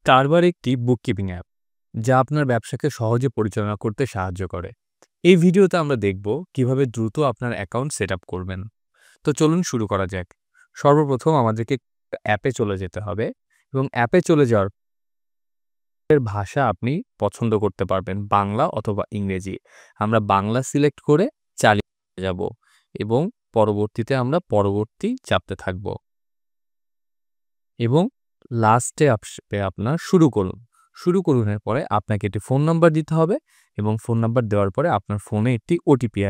কারবার একটি bookkeeping app যা আপনার ব্যবসাকে সহজে পরিচালনা করতে সাহায্য করে। এই ভিডিওতে আমরা দেখব কিভাবে দ্রুত আপনার অ্যাকাউন্ট সেট আপ করবেন। তো চলুন শুরু করা যাক। সর্বপ্রথম আমাদেরকে অ্যাপে চলে যেতে হবে এবং অ্যাপে চলে যাওয়ার ভাষা আপনি পছন্দ করতে পারবেন, বাংলা অথবা ইংরেজি। আমরা বাংলা সিলেক্ট করে চালিয়ে যাব এবং পরবর্তীতে আমরা পরবর্তী চাপতে থাকব এবং লাস্টে আসবে আপনার শুরু করুন। শুরু করুনের পরে আপনাকে একটি ফোন নাম্বার দিতে হবে এবং ফোন নাম্বার দেওয়ার পরে আপনার ফোনে একটি ওটিপি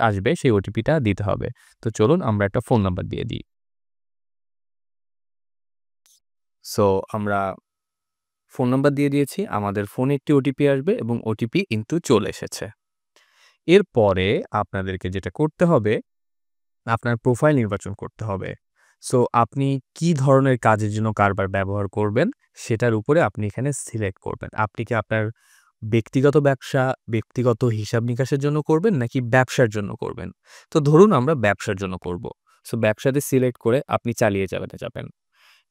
আসবে, সেই ওটিপিটা দিতে হবে। তো চলুন আমরা একটা ফোন নাম্বার দিয়ে দিই। সো আমরা ফোন নাম্বার দিয়ে দিয়েছি, আমাদের ফোনে একটি ওটিপি আসবে এবং ওটিপি কিন্তু চলে এসেছে। এরপরে আপনাদেরকে যেটা করতে হবে, আপনার প্রোফাইল নির্বাচন করতে হবে। সো আপনি কি ধরনের কাজের জন্য কারবার ব্যবহার করবেন সেটার উপরে আপনি এখানে সিলেক্ট করবেন। আপনি কি আপনার ব্যক্তিগত ব্যবসা, ব্যক্তিগত হিসাব নিকাশের জন্য করবেন নাকি ব্যবসার জন্য করবেন? তো ধরুন আমরা ব্যবসার জন্য করব। সো ব্যবসাতে সিলেক্ট করে আপনি চালিয়ে যাবেন।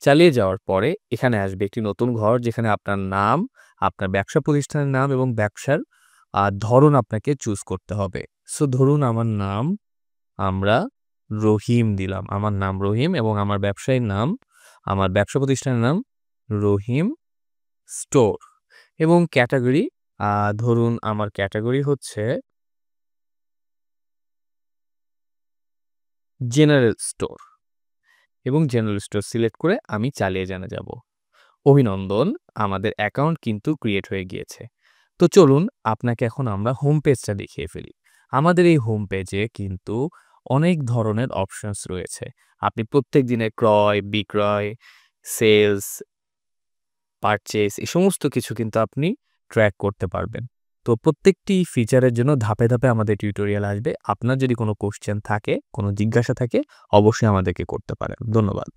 চালিয়ে যাওয়ার পরে এখানে আসবে একটি নতুন ঘর যেখানে আপনার নাম, আপনার ব্যবসা প্রতিষ্ঠানের নাম এবং ব্যবসার ধরন আপনাকে চুজ করতে হবে। সো ধরুন আমরা রহিম দিলাম। আমার নাম রহিম এবং আমার আমার ব্যবসা প্রতিষ্ঠানের নাম রহিম স্টোর এবং ক্যাটাগরি ধরুন আমার ক্যাটাগরি হচ্ছে জেনারেল স্টোর এবং জেনারেল স্টোর সিলেক্ট করে আমি চালিয়ে যাব। অভিনন্দন, আমাদের অ্যাকাউন্ট কিন্তু ক্রিয়েট হয়ে গিয়েছে। তো চলুন আপনাকে এখন আমরা হোম পেজটা দেখিয়ে ফেলি। আমাদের এই হোম পেজে কিন্তু অনেক ধরনের অপশনস রয়েছে। আপনি প্রত্যেক দিনের ক্রয়, বিক্রয়, সেলস, পারচেজ এই সমস্ত কিছু কিন্তু আপনি ট্র্যাক করতে পারবেন। তো প্রত্যেকটি ফিচারের জন্য ধাপে ধাপে আমাদের টিউটোরিয়াল আসবে। আপনার যদি কোনো কোশ্চেন থাকে, কোনো জিজ্ঞাসা থাকে অবশ্যই আমাদেরকে করতে পারেন। ধন্যবাদ।